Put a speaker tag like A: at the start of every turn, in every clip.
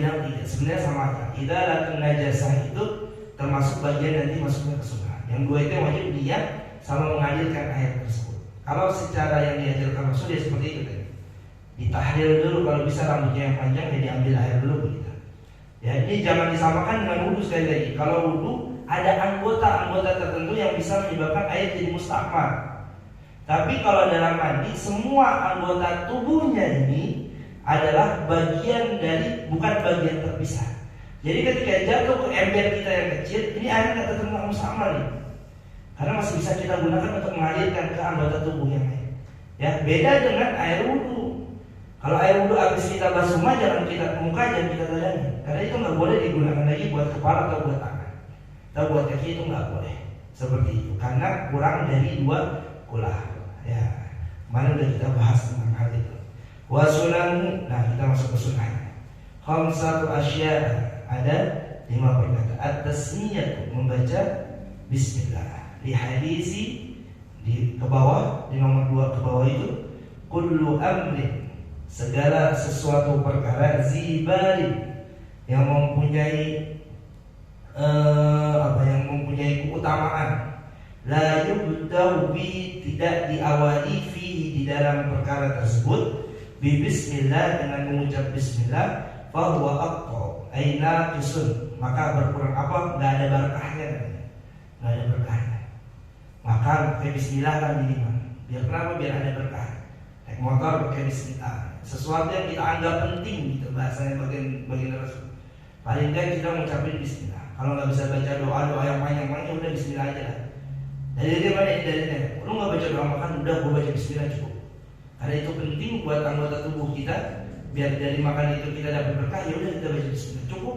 A: bilang tidak, sebenarnya sama aja. Idalatul najasah itu termasuk bagian nanti masuknya ke sunnah. Yang dua itu yang wajib niat sama mengalirkan air tersebut. Kalau secara yang diajarkan Rasul ya seperti itu tadi. Ditahlil dulu, kalau bisa rambutnya yang panjang ya diambil air dulu begitu. Ya, ini jangan disamakan dengan wudu sekali lagi. Kalau wudu ada anggota tertentu yang bisa menyebabkan air jadi mustakmal. Tapi kalau dalam mandi semua anggota tubuhnya ini adalah bagian dari, bukan bagian terpisah. Jadi ketika jatuh ke ember kita yang kecil, ini air nggak terkena mustakmal nih. Karena masih bisa kita gunakan untuk mengalirkan ke anggota tubuh yang lain. Ya, beda dengan air wudu. Kalau air wudu habis kita basuh jangan kita ke muka, jangan kita tadani. Karena itu nggak boleh digunakan lagi buat kepala atau buat tangan. Atau buat kaki itu nggak boleh. Seperti itu. Karena kurang dari 2 kulah. Ya, kemarin udah kita bahas tentang hal itu. Wa sunan, nah kita masuk ke sunnahnya. Khamsatu asya, ada 5 perkara. At-tasmiyah, membaca bismillah. Di hadisi di ke bawah, di nomor 2 ke bawah itu, kullu amrin, segala sesuatu perkara, zibari, yang mempunyai yang mempunyai keutamaan, la yubda'u bi, tidak diawali fihi, di dalam perkara tersebut, bi bismillah, dengan mengucap bismillah, fa huwa aqta, ay naqisun, maka berkurang apa? Enggak ada berkahnya, enggak ada berkahnya. Maka pakai bismillah kan minimal. Biar kenapa? Biar ada berkah. Naik motor pakai bismillah. Sesuatu yang kita anggap penting gitu, bahasanya bagian Rasul. Paling enggak kita mengucapin bismillah. Kalau nggak bisa baca doa yang panjang-panjang, udah bismillah aja lah. Dari mana ini dalilnya? Lu nggak baca doa makan, udah gua baca bismillah cukup. Karena itu penting buat anggota tubuh kita, biar dari makan itu kita dapat berkah. Ya udah kita baca bismillah cukup,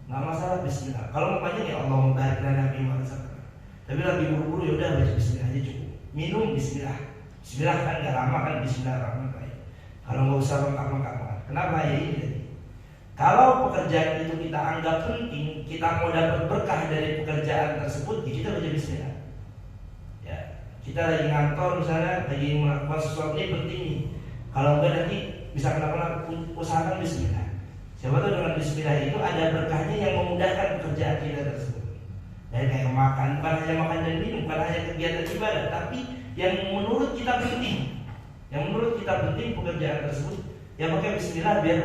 A: nggak masalah bismillah. Kalau mau panjang ya Allah barik lana fi ma razaqtana. Tapi lagi buru-buru ya udah baca bismillah aja cukup. Minum bismillah. Bismillah kan nggak lama kan, bismillahirrahmanirrahim. Kalau nggak usah lengkap-lengkap. Kenapa ya ini? Kalau pekerjaan itu kita anggap penting, kita mau dapat berkah dari pekerjaan tersebut, ya kita baca bismillah. Ya, kita lagi ngantor misalnya, lagi melakukan sesuatu ini penting nih. Kalau enggak nanti bisa kenapa-napa, usahakan bismillah. Siapa tahu dengan bismillah itu ada berkahnya yang memudahkan pekerjaan kita tersebut. Dari kayak makan, bukan hanya makan dan minum, bukan hanya kegiatan ibadah, tapi yang menurut kita penting. Yang menurut kita penting pekerjaan tersebut, ya pakai bismillah biar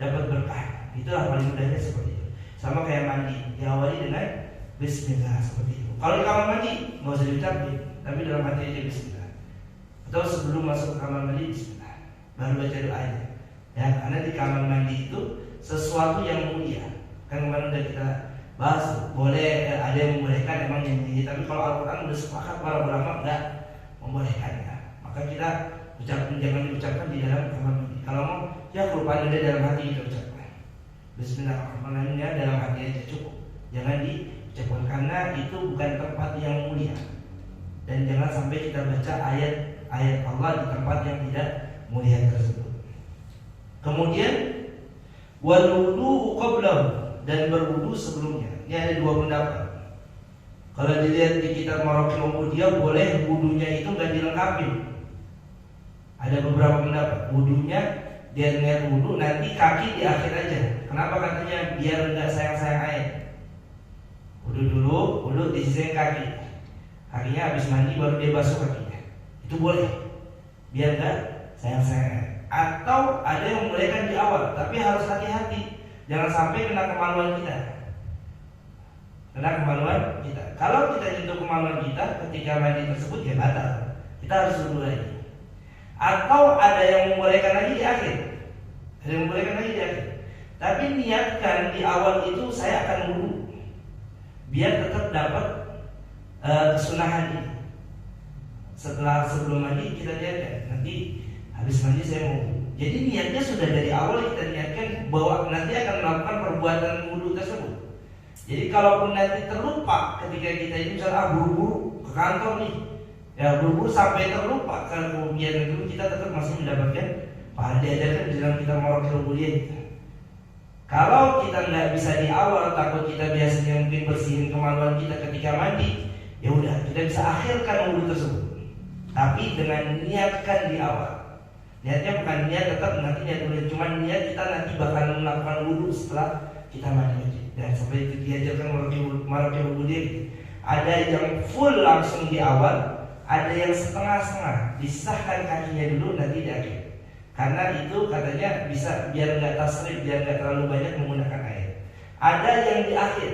A: dapat berkah. Itulah paling mudahnya seperti itu. Sama kayak mandi, diawali dengan bismillah seperti itu. Kalau di kamar mandi nggak usah diucapin, tapi dalam hati aja bismillah. Atau sebelum masuk ke kamar mandi bismillah, baru baca doanya. Ya, karena di kamar mandi itu sesuatu yang mulia. Kan kemarin udah kita bahas, boleh ada yang membolehkan emang nyanyi, tapi kalau Al-Quran udah sepakat para ulama enggak membolehkannya. Maka kita jangan diucapkan di dalam kamar mandi. Kalau mau ya kelupaan ada dalam hati kita ucapkan bismillahirrahmanirrahim, dalam hati aja cukup. Jangan diucapkan karena itu bukan tempat yang mulia. Dan jangan sampai kita baca ayat Allah di tempat yang tidak mulia tersebut. Kemudian waludu qablahu, dan berwudu sebelumnya. Ini ada 2 pendapat. Kalau dilihat di kitab Maraqil Ubudiyah, boleh wudunya itu nggak dilengkapi. Ada beberapa pendapat. Wudunya dia niat wudu, nanti kaki di akhir aja. Kenapa katanya? Biar nggak sayang-sayang air. Wudu dulu, wudu di sisi kaki. Kakinya habis mandi baru dia basuh kakinya. Itu boleh. Biar nggak sayang-sayang air. Atau ada yang membolehkan di awal, tapi harus hati-hati. Jangan sampai kena kemaluan kita. Kalau kita nyentuh kemaluan kita ketika mandi tersebut, ya batal. Kita harus wudu lagi. Atau ada yang membolehkan lagi di akhir. Tapi niatkan di awal itu saya akan wudu, biar tetap dapat kesunahan ini. Sebelum mandi kita niatkan, nanti habis mandi saya mau wudu. Jadi niatnya sudah dari awal kita niatkan bahwa nanti akan melakukan perbuatan wudu tersebut. Jadi kalaupun nanti terlupa ketika kita ini misalnya buru-buru ke kantor nih, ya buru-buru sampai terlupa, kemudian itu kita tetap masih mendapatkan pahala diajarkan di dalam kita Maraqil Ubudiyah. Kalau kita nggak bisa di awal, takut kita biasanya mungkin bersihin kemaluan kita ketika mandi, ya udah kita bisa akhirkan wudu tersebut. Tapi dengan niatkan di awal. Niatnya bukan niat tetap nanti niat dulu, cuman niat kita nanti bakal melakukan wudhu setelah kita mandi wajib. Dan seperti itu diajarkan Marokil wudhu dia gitu. Ada yang full langsung di awal, ada yang setengah-setengah, disahkan kakinya dulu nanti di akhir. Karena itu katanya bisa biar nggak tasrif, biar nggak terlalu banyak menggunakan air. Ada yang di akhir,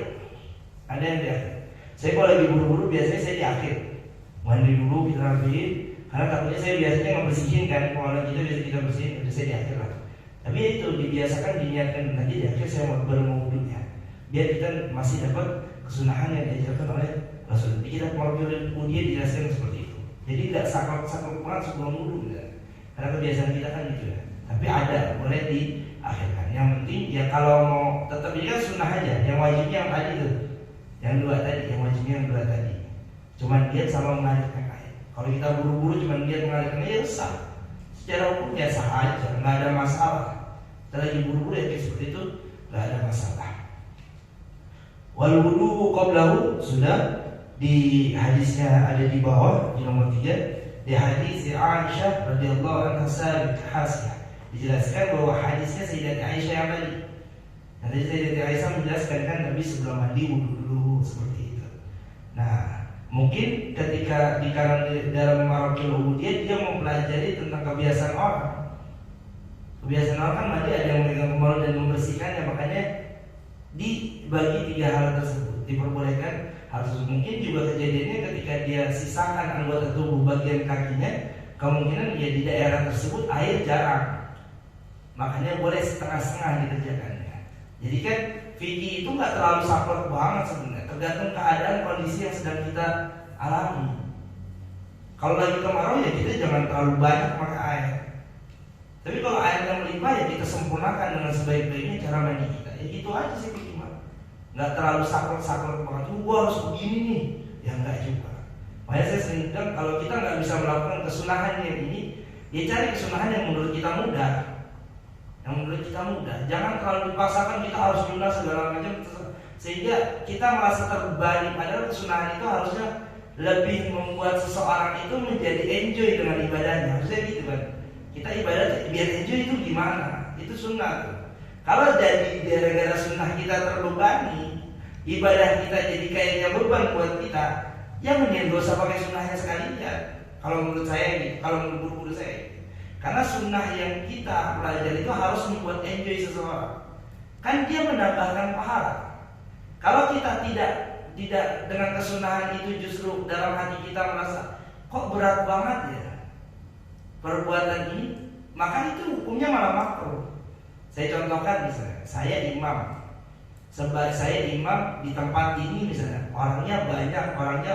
A: ada yang di akhir. Saya kalau lagi buru-buru biasanya saya di akhir, mandi dulu kita rapiin, karena takutnya saya biasanya ngebersihin kan, kalau kita biasa kita bersihin, udah saya di akhir lah. Tapi itu dibiasakan diniatkan nanti di akhir saya baru mau wudhunya, biar kita masih dapat kesunahan yang diajarkan oleh Rasul. Jadi kita kalau wudhu dijelaskan seperti itu. Jadi tidak saklek banget sebelum wudhu, karena kebiasaan kita kan gitu ya. Tapi ada boleh diakhirkan. Yang penting ya kalau mau tetap ini kan sunnah aja. Yang wajibnya yang tadi tuh, yang dua tadi, yang wajibnya yang dua tadi. Cuman dia sama mengalirkan air. Kalau kita buru-buru cuman dia mengalirkan air sah. Secara hukum ya sah aja, nggak ada masalah. Kita lagi buru-buru ya kayak seperti itu, nggak ada masalah. Wal wudu qablahu sudah di hadisnya ada di bawah di nomor 3. Di hadis Aisyah radhiyallahu anha sabit hasiyah dijelaskan bahwa hadisnya Sayyidah Aisyah yang tadi. Nanti Sayyidah Aisyah menjelaskan kan Nabi sebelum mandi wudu dulu seperti itu. Nah, mungkin ketika di dalam Marokil wudu dia mempelajari tentang kebiasaan orang. Kebiasaan orang kan mandi ada yang memegang kemaluan dan membersihkannya, makanya dibagi 3 hal tersebut diperbolehkan. Harus mungkin juga kejadiannya ketika dia sisakan anggota tubuh bagian kakinya, kemungkinan ya di daerah tersebut air jarang, makanya boleh setengah-setengah dikerjakannya. Jadi kan fikih itu nggak terlalu saklek banget sebenarnya, tergantung keadaan kondisi yang sedang kita alami. Kalau lagi kemarau ya kita jangan terlalu banyak pakai air. Tapi kalau air yang melimpah ya kita sempurnakan dengan sebaik-baiknya cara mandi kita. Ya gitu aja sih fikih. Nggak terlalu saklek banget, gua harus begini nih, ya nggak juga. Makanya saya sering bilang kalau kita nggak bisa melakukan kesunahan yang ini, ya cari kesunahan yang menurut kita mudah, Jangan terlalu dipaksakan kita harus lunas segala macam, sehingga kita merasa terbebani. Padahal kesunahan itu harusnya lebih membuat seseorang itu menjadi enjoy dengan ibadahnya. Harusnya gitu kan. Kita ibadah biar enjoy itu gimana? Itu sunnah tuh. Kalau jadi gara-gara sunnah kita terbebani, ibadah kita jadi kayaknya beban buat kita, ya mending gak usah pakai sunnahnya sekalian. Kalau menurut saya gitu, kalau menurut guru saya gitu. Karena sunnah yang kita pelajari itu harus membuat enjoy seseorang. Kan dia menambahkan pahala. Kalau kita tidak dengan kesunahan itu justru dalam hati kita merasa kok berat banget ya perbuatan ini, maka itu hukumnya malah makruh. Saya contohkan misalnya, saya imam di tempat ini misalnya, orangnya banyak,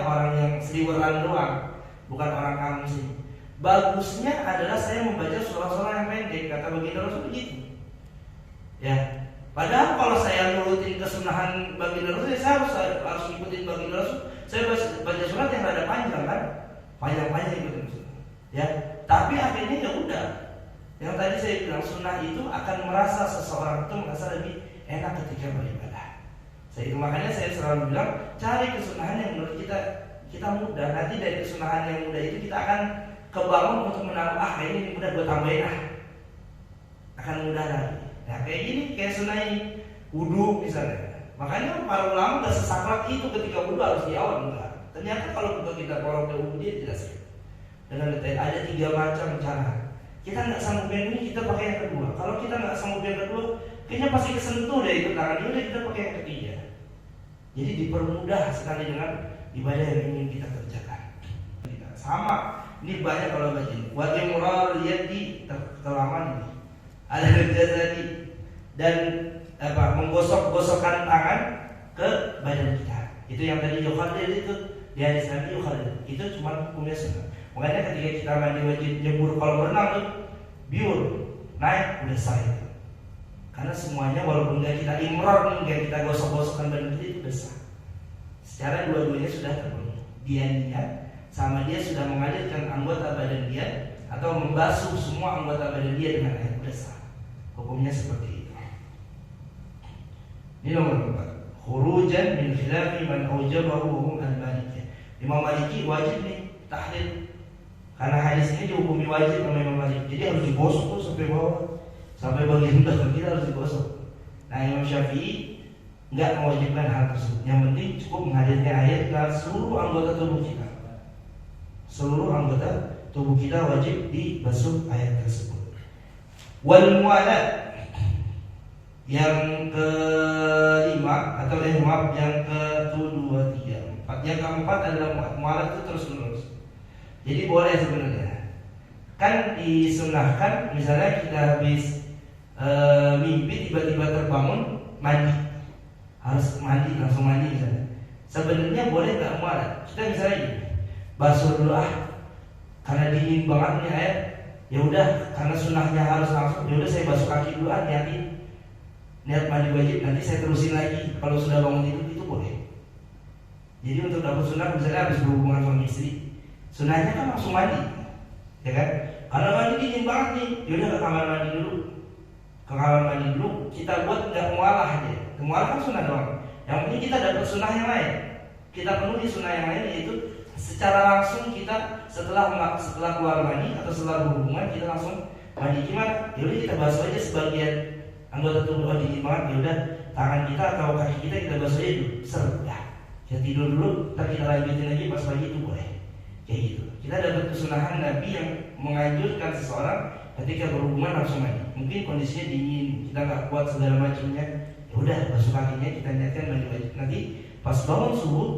A: orang yang Sriweran doang, bukan orang kampung sini. Bagusnya adalah saya membaca surah-surah yang pendek, kata baginda Rasul begitu. Ya, padahal kalau saya nurutin kesunahan baginda Rasul, saya harus ikutin baginda Rasul. Saya baca surat yang rada panjang kan, panjang ikutin surat. Ya, tapi akhirnya ya udah. Yang tadi saya bilang sunnah itu akan merasa seseorang itu merasa lebih enak ketika beribadah. Makanya saya selalu bilang cari kesunahan yang menurut kita mudah. Nanti dari kesunahan yang mudah itu kita akan kebangun untuk menambah ini mudah buat tambahin akan mudah lagi. Nah kayak gini kayak sunnah ini wudu misalnya. Makanya para ulama nggak sesaklek itu ketika wudu harus di awal enggak. Ternyata kalau kita ke wudu dia jelaskan dengan detail ada 3 macam cara. Kita nggak sanggup yang ini, kita pakai yang kedua. Kalau kita nggak sanggup yang kedua, kayaknya pasti kesentuh deh itu tangan. Udah kita pakai yang ketiga. Jadi dipermudah sekali dengan ibadah yang ingin kita kerjakan. Sama, ini banyak kalau baca. Wajib mural lihat di kelaman ini. Ada tadi dan menggosok-gosokkan tangan ke badan kita. Itu yang tadi yukhalil itu di hadis Nabi yukhalil. Itu cuma hukumnya sunnah. Makanya ketika kita mandi wajib nyebur kalau berenang tuh biur naik udah sah itu. Karena semuanya walaupun nggak kita imror nggak kita gosok-gosokkan badan kita itu udah sah. Secara dua-duanya sudah terpenuhi. Dia niat sama dia sudah mengalirkan anggota badan dia atau membasuh semua anggota badan dia dengan air udah sah. Hukumnya seperti itu. Ini nomor 4. Khurujan min khilafi man aujabahu hum al-Maliki. Imam Maliki wajib nih tahlil Karena hadis ini dihukumi wajib oleh Imam Malik. Jadi harus digosok tuh sampai bawah, sampai bagian belakang kita harus digosok. Nah Imam Syafi'i nggak mewajibkan hal tersebut. Yang penting cukup menghadirkan ayat ke seluruh anggota tubuh kita. Seluruh anggota tubuh kita wajib dibasuh ayat tersebut. Wal mualat yang kelima atau yang kedua, tiga, empat. Yang keempat adalah mualat itu terus menerus. Jadi boleh sebenarnya. Kan disunahkan misalnya kita habis mimpi tiba-tiba terbangun mandi, harus mandi langsung mandi misalnya. Sebenarnya boleh nggak mualat? Kita misalnya gini, basuh dulu karena dingin banget nih air. Ya udah, karena sunahnya harus langsung. Ya udah saya basuh kaki dulu niat mandi wajib, nanti saya terusin lagi kalau sudah bangun tidur, itu boleh. Jadi untuk dapat sunah misalnya habis berhubungan suami istri, sunahnya kan langsung mandi, ya kan? Karena mandi dingin banget nih, yaudah ke kamar mandi dulu. Kita buat nggak mualah aja. Mualah kan sunah doang. Yang penting kita dapat sunah yang lain. Kita penuhi sunah yang lain, yaitu secara langsung kita setelah keluar mandi atau setelah berhubungan kita langsung mandi. Gimana? Yaudah kita basuh aja sebagian anggota tubuh dingin banget, ya udah tangan kita atau kaki kita basuh aja dulu, kita tidur dulu, ntar kita lanjutin lagi pas pagi, itu boleh. Kayak gitu. Kita dapat kesunahan Nabi yang menganjurkan seseorang ketika berhubungan langsung mandi. Mungkin kondisinya dingin, kita nggak kuat segala macamnya, ya udah basuh kakinya, kita niatkan mandi wajib. Nanti pas bangun subuh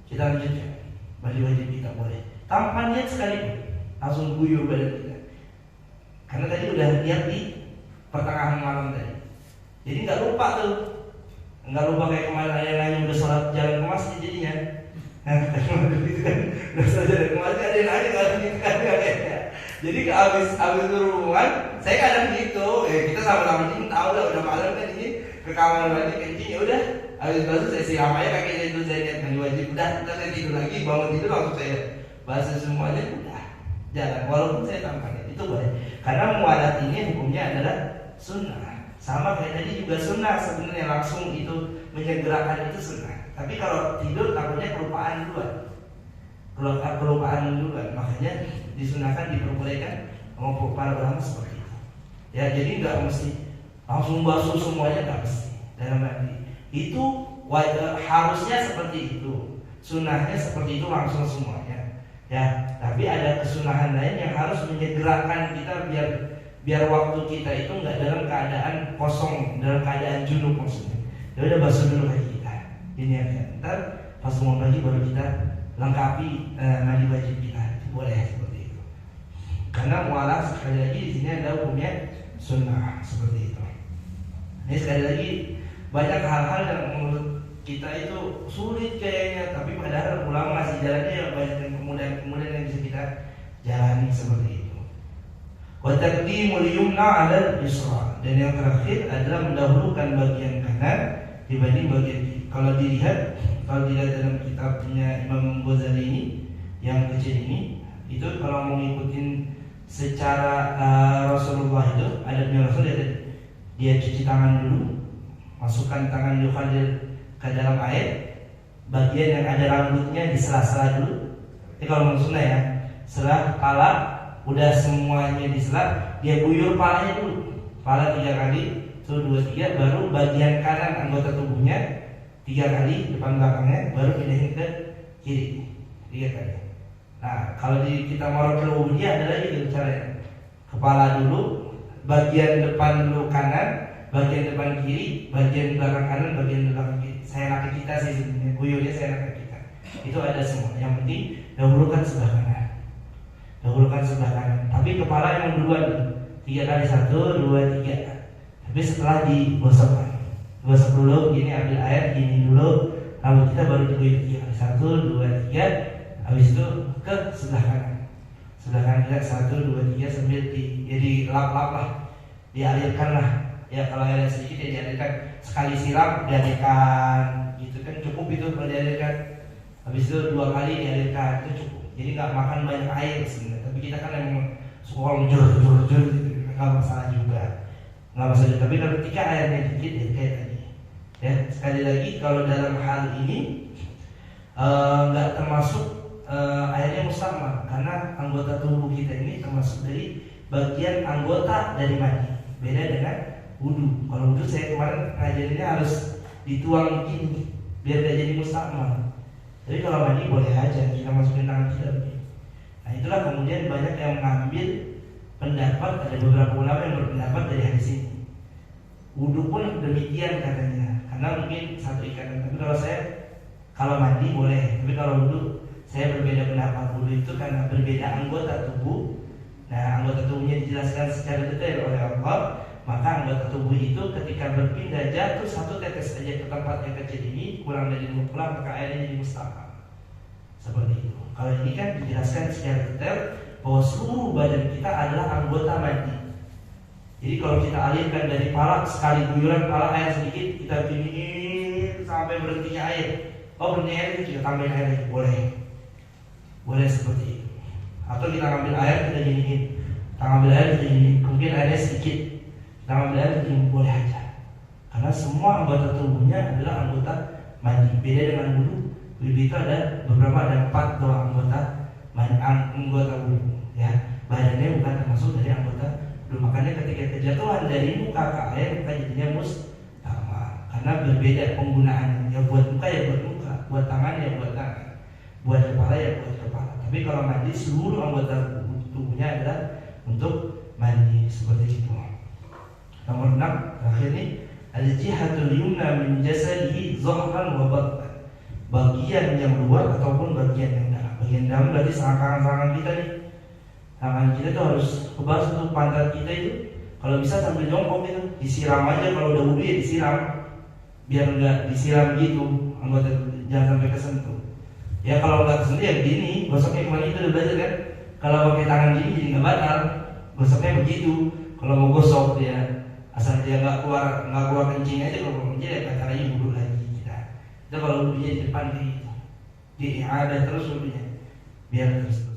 A: kita lanjutkan mandi wajib kita, boleh. Tanpa niat sekalipun, langsung guyur badan kita. Karena tadi udah niat di pertengahan malam tadi. Jadi nggak lupa kayak kemarin ada yang nanya udah sholat jalan ke masjid jadinya. Udah sholat jalan ke masjid ada yang nanya kalau gitu kan kayaknya. Jadi abis berhubungan, saya kadang gitu. Kita sama-sama ini tahu lah udah malam kan ini ke kamar mandi kencing, ya udah abis basuh saya siram aja kakinya itu, saya lihat mandi wajib, udah saya tidur lagi, bangun tidur langsung saya basuh semuanya, udah jalan. Walaupun saya tanpa niat itu boleh. Karena mualat ini hukumnya adalah sunnah. Sama kayak tadi juga sunnah sebenarnya, langsung itu menyegerakan itu sunnah. Tapi kalau tidur takutnya kelupaan duluan, makanya disunahkan, diperbolehkan sama para ulama seperti itu. Ya jadi nggak mesti langsung basuh semuanya, nggak mesti dalam mandi. Itu harusnya seperti itu, sunnahnya seperti itu langsung semuanya. Ya, tapi ada kesunahan lain yang harus menyegerakan kita biar waktu kita itu nggak dalam keadaan kosong, dalam keadaan junub maksudnya. Ya udah basuh dulu kaki kita, diniatkan. Ntar pas mau pagi baru kita lengkapi mandi wajib kita, itu boleh seperti itu. Karena mualah sekali lagi di sini ada hukumnya sunnah seperti itu. Ini sekali lagi banyak hal-hal yang menurut kita itu sulit kayaknya, tapi padahal ulama masih jalannya banyak yang kemudian yang bisa kita jalani seperti itu. Wa taqdimul yumna 'ala al-yusra, dan yang terakhir adalah mendahulukan bagian kanan dibanding bagian kiri. Kalau dilihat dalam kitabnya Imam Ghazali ini yang kecil ini, itu kalau mau ngikutin secara Rasulullah itu adabnya Rasul, dia cuci tangan dulu, masukkan tangan Yukadir ke dalam air, bagian yang ada rambutnya di sela-sela dulu. Ini kalau maksudnya ya, setelah kepala udah semuanya diselap, dia guyur palanya dulu, pala 3 kali, itu 2, 3, baru bagian kanan anggota tubuhnya 3 kali, depan belakangnya, baru pindahin ke kiri 3 kali. Nah kalau di kita Marokil Ubudiyah ada lagi gitu caranya, kepala dulu, bagian depan dulu kanan, bagian depan kiri, bagian belakang kanan, bagian belakang kiri. Saya kaki kita sih sebenarnya, guyurnya saya kaki kita. Itu ada semua. Yang penting dahulukan sebelah kanan. Tapi kepala yang duluan 3 kali, 1, 2, 3. Tapi setelah digosok dulu, gini ambil air, gini dulu, rambut kita baru diguyur 3 kali, 1, 2, 3. Habis itu ke sebelah kanan kita 1, 2, 3 sambil dilap-lap lah, dialirkan lah. Ya kalau airnya sedikit ya dialirkan, sekali siram dialirkan, gitu kan cukup itu kalau dialirkan. Habis itu 2 kali dialirkan, itu cukup. Jadi nggak makan banyak air sebenarnya. Tapi kita kan yang suka jur gitu, nggak masalah juga. Tapi kalau ketika airnya dikit ya kayak tadi. Ya sekali lagi kalau dalam hal ini nggak termasuk airnya mustakmal karena anggota tubuh kita ini termasuk dari bagian anggota dari mandi. Beda dengan wudu. Kalau wudu saya kemarin ngajarinnya harus dituang gini biar gak jadi mustakmal. Jadi kalau mandi boleh aja kita masukin tangan kita begini. Nah itulah kemudian banyak yang mengambil pendapat, ada beberapa ulama yang berpendapat dari hadis ini. Wudu pun demikian katanya, karena mungkin satu ikatan. Tapi kalau saya, kalau mandi boleh, tapi kalau wudu saya berbeda pendapat. Wudu itu karena berbeda anggota tubuh. Nah anggota tubuhnya dijelaskan secara detail oleh Allah. Maka anggota tubuh itu ketika berpindah jatuh satu tetes saja ke tempat yang kecil ini, kurang dari 2 pulang, maka airnya jadi mustakmal. Seperti itu. Kalau ini kan dijelaskan secara detail bahwa seluruh badan kita adalah anggota mandi. Jadi kalau kita alirkan dari pala, sekali guyuran pala air sedikit, kita giniin sampai berhentinya air. Oh berhenti air, kita tambahin air lagi, boleh. Boleh seperti itu. Atau kita ambil air, kita giniin. Kita ambil air, kita giniin. Mungkin airnya sedikit, kita ambil air, kita giniin. Boleh aja. Karena semua anggota tubuhnya adalah anggota mandi. Beda dengan wudu. Wudu itu ada beberapa, ada 4 doang anggota wudu. Ya, badannya bukan termasuk dari anggota. Makanya ketika kejatuhan dari muka ke air, maka jadinya mustakmal. Karena berbeda penggunaannya. Ya buat muka ya buat muka, buat tangan ya buat tangan, buat kepala ya buat kepala. Tapi kalau mandi seluruh anggota tubuhnya adalah untuk mandi seperti itu. Nomor 6 terakhir nih, al-jihatul yumna min jasadihi dhahran wa batnan. Bagian yang luar ataupun bagian yang dalam. Bagian dalam berarti selangkangan kita nih. Tangan kita tuh harus ke bawah tuh, pantat kita itu kalau bisa sambil jongkok itu, disiram aja. Kalau udah wudu ya disiram, biar nggak disiram gitu anggota, jangan sampai kesentuh. Ya kalau nggak kesentuh ya begini, gosoknya kemarin itu udah belajar kan. Kalau pakai tangan gini jadi nggak batal, gosoknya begitu. Kalau mau gosok ya asal dia nggak keluar kencing aja. Kalau kencing ya batal aja, wudu lagi kita. Itu kalau wudunya di depan kayak gitu, ada terus wudunya biar terus.